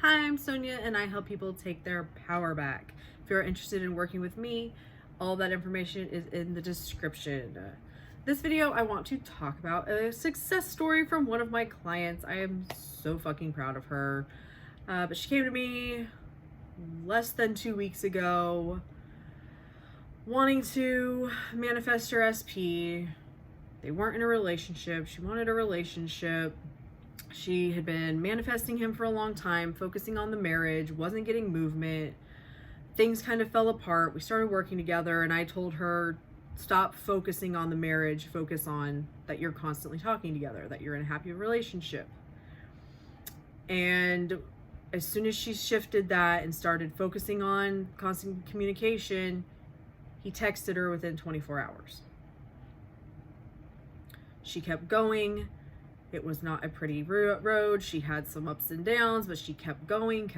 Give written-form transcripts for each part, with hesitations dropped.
Hi, I'm Sonia and I help people take their power back. If you're interested in working with me, all that information is in the description. This video, I want to talk about a success story from one of my clients. I am so fucking proud of her. But she came to me less than 2 weeks ago wanting to manifest her SP. They weren't in a relationship. She wanted a relationship. She had been manifesting him for a long time, focusing on the marriage, wasn't getting movement. Things kind of fell apart. We started working together and I told her, stop focusing on the marriage, focus on that you're constantly talking together, that you're in a happy relationship. And as soon as she shifted that and started focusing on constant communication, he texted her within 24 hours. She kept going. It was not a pretty road. She had some ups and downs, but she kept going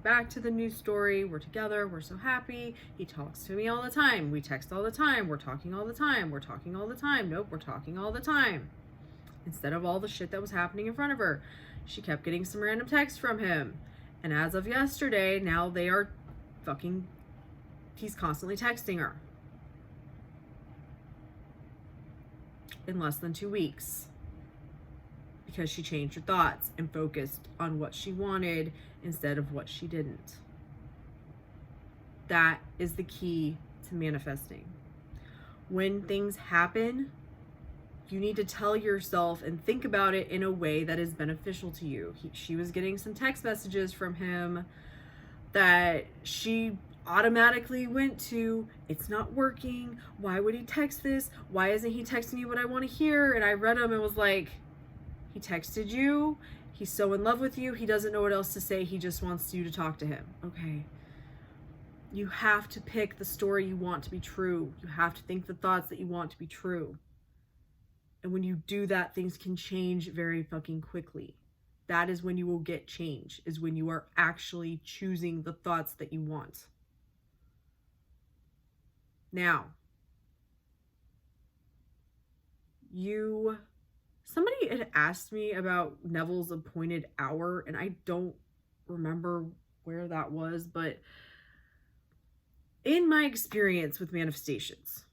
back to the new story. We're together. We're so happy. He talks to me all the time. We text all the time. We're talking all the time. We're talking all the time. Nope, we're talking all the time. Instead of all the shit that was happening in front of her, she kept getting some random texts from him. And as of yesterday, now they are fucking, he's constantly texting her. In less than 2 weeks. Because she changed her thoughts and focused on what she wanted instead of what she didn't. That is the key to manifesting. When things happen, you need to tell yourself and think about it in a way that is beneficial to you. She was getting some text messages from him that she automatically went to, it's not working. Why would he text this? Why isn't he texting me what I want to hear? And I read them and was like, he texted you. He's so in love with you. He doesn't know what else to say. He just wants you to talk to him. Okay. You have to pick the story you want to be true. You have to think the thoughts that you want to be true. And when you do that, things can change very fucking quickly. That is when you will get change, is when you are actually choosing the thoughts that you want. Now, somebody had asked me about Neville's appointed hour, and I don't remember where that was, but in my experience with manifestations,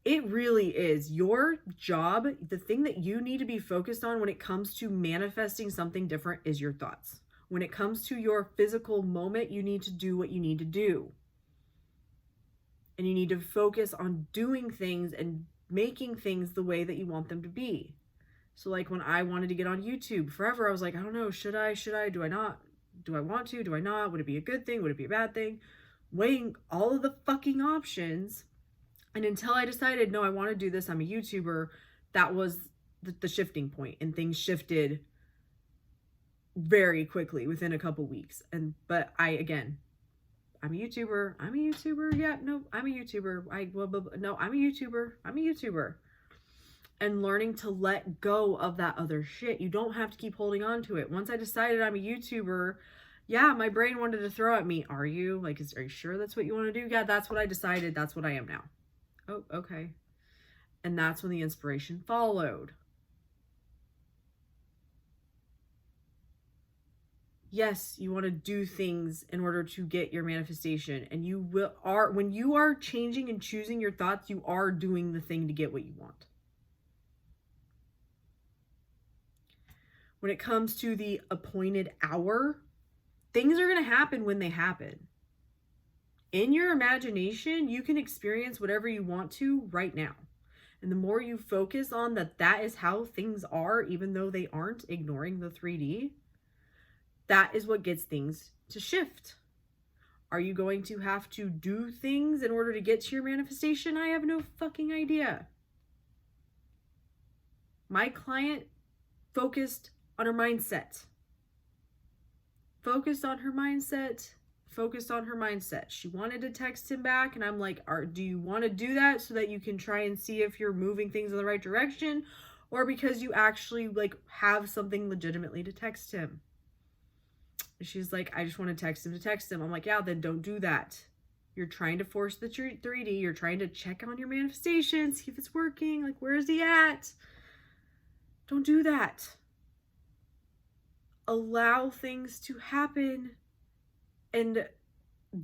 it really is your job. The thing that you need to be focused on when it comes to manifesting something different is your thoughts. When it comes to your physical moment, you need to do what you need to do. And you need to focus on doing things and making things the way that you want them to be. So like when I wanted to get on YouTube forever, I was like, I don't know, should I, do I not? Do I want to, do I not? Would it be a good thing? Would it be a bad thing? Weighing all of the fucking options. And until I decided, no, I want to do this, I'm a YouTuber, that was the shifting point, and things shifted very quickly within a couple weeks. But I'm a YouTuber. Yeah, no, I'm a YouTuber. I'm a YouTuber. And learning to let go of that other shit. You don't have to keep holding on to it. Once I decided I'm a YouTuber, yeah, my brain wanted to throw at me. Are you? Like, are you sure that's what you want to do? Yeah, that's what I decided. That's what I am now. Oh, okay. And that's when the inspiration followed. Yes, you want to do things in order to get your manifestation. And when you are changing and choosing your thoughts, you are doing the thing to get what you want. When it comes to the appointed hour, things are going to happen when they happen. In your imagination, you can experience whatever you want to right now. And the more you focus on that is how things are, even though they aren't, ignoring the 3D, that is what gets things to shift. Are you going to have to do things in order to get to your manifestation? I have no fucking idea. My client focused on her mindset. Focused on her mindset. She wanted to text him back, and I'm like, do you want to do that so that you can try and see if you're moving things in the right direction, or because you actually like have something legitimately to text him? And she's like, I just want to text him. I'm like, yeah, then don't do that. You're trying to force the 3D. You're trying to check on your manifestation, see if it's working. Like, where is he at? Don't do that. allow things to happen and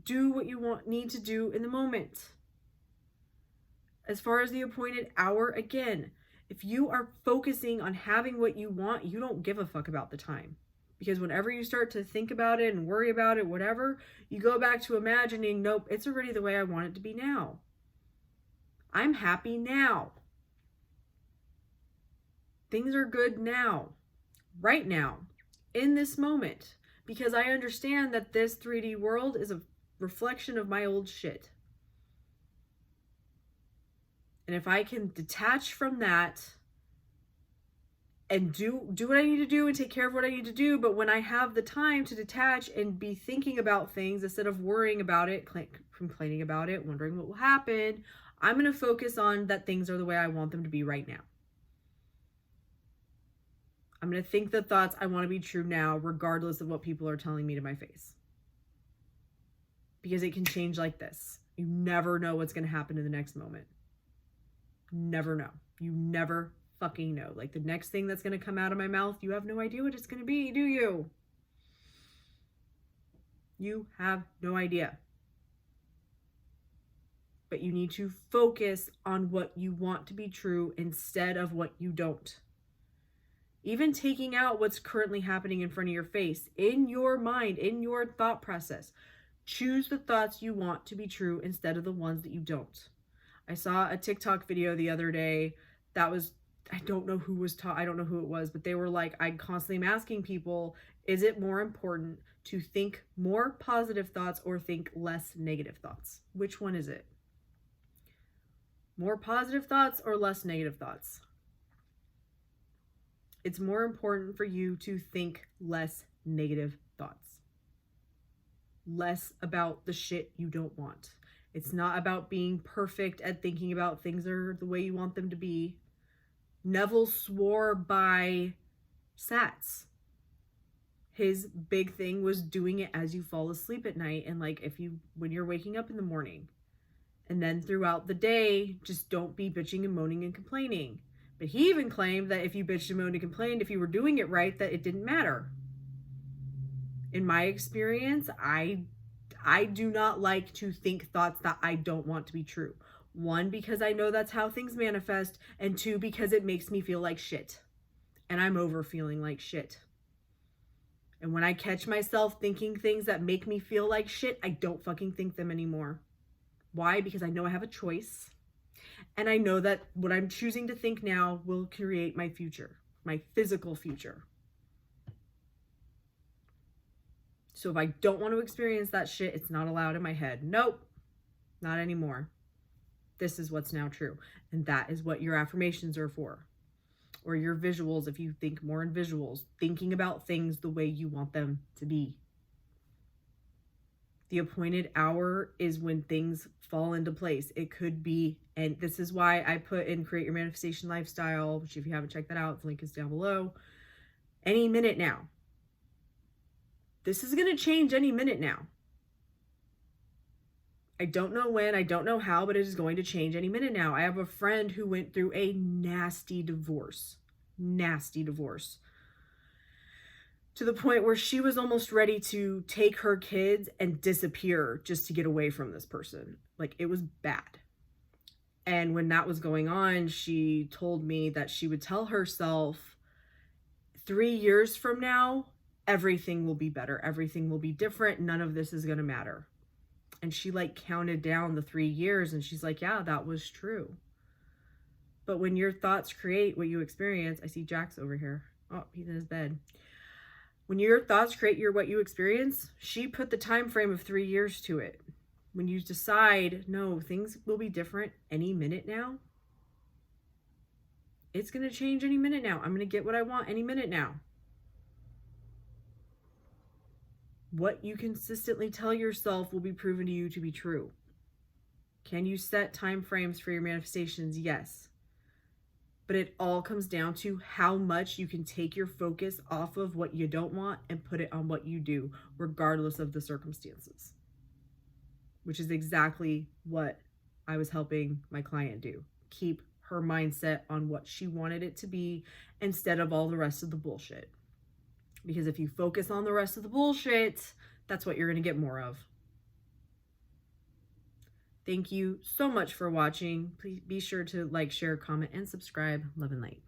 do what you need to do in the moment. As far as the appointed hour, again, if you are focusing on having what you want, you don't give a fuck about the time. Because whenever you start to think about it and worry about it, whatever, you go back to imagining, nope, it's already the way I want it to be now. I'm happy now. Things are good now, right now, in this moment, because I understand that this 3D world is a reflection of my old shit. And if I can detach from that and do what I need to do and take care of what I need to do, but when I have the time to detach and be thinking about things instead of worrying about it, complaining about it, wondering what will happen, I'm going to focus on that things are the way I want them to be right now. I'm going to think the thoughts I want to be true now, regardless of what people are telling me to my face. Because it can change like this. You never know what's going to happen in the next moment. Never know. You never fucking know. Like the next thing that's going to come out of my mouth, you have no idea what it's going to be, do you? You have no idea. But you need to focus on what you want to be true instead of what you don't. Even taking out what's currently happening in front of your face, in your mind, in your thought process. Choose the thoughts you want to be true instead of the ones that you don't. I saw a TikTok video the other day that was, I don't know who it was, but they were like, I constantly am asking people, is it more important to think more positive thoughts or think less negative thoughts? Which one is it? More positive thoughts or less negative thoughts? It's more important for you to think less negative thoughts. Less about the shit you don't want. It's not about being perfect at thinking about things are the way you want them to be. Neville swore by SATs. His big thing was doing it as you fall asleep at night. And like when you're waking up in the morning. And then throughout the day, just don't be bitching and moaning and complaining. But he even claimed that if you bitched and moaned and complained, if you were doing it right, that it didn't matter. In my experience, I do not like to think thoughts that I don't want to be true. One, because I know that's how things manifest. And two, because it makes me feel like shit. And I'm over feeling like shit. And when I catch myself thinking things that make me feel like shit, I don't fucking think them anymore. Why? Because I know I have a choice. And I know that what I'm choosing to think now will create my future, my physical future. So if I don't want to experience that shit, it's not allowed in my head. Nope, not anymore. This is what's now true. And that is what your affirmations are for. Or your visuals, if you think more in visuals, thinking about things the way you want them to be. The appointed hour is when things fall into place. It could be, and this is why I put in Create Your Manifestation Lifestyle, which if you haven't checked that out, the link is down below. Any minute now. This is going to change any minute now. I don't know when, I don't know how, but it is going to change any minute now. I have a friend who went through a nasty divorce. Nasty divorce. To the point where she was almost ready to take her kids and disappear just to get away from this person. Like, it was bad. And when that was going on, she told me that she would tell herself, 3 years from now, everything will be better. Everything will be different. None of this is going to matter. And she like counted down the 3 years and she's like, yeah, that was true. But when your thoughts create what you experience, I see Jax over here. Oh, he's in his bed. When your thoughts create what you experience, she put the time frame of 3 years to it. When you decide, no, things will be different any minute now. It's going to change any minute now. I'm going to get what I want any minute now. What you consistently tell yourself will be proven to you to be true. Can you set time frames for your manifestations? Yes. But it all comes down to how much you can take your focus off of what you don't want and put it on what you do, regardless of the circumstances. Which is exactly what I was helping my client do. Keep her mindset on what she wanted it to be instead of all the rest of the bullshit. Because if you focus on the rest of the bullshit, that's what you're going to get more of. Thank you so much for watching. Please be sure to like, share, comment, and subscribe. Love and light.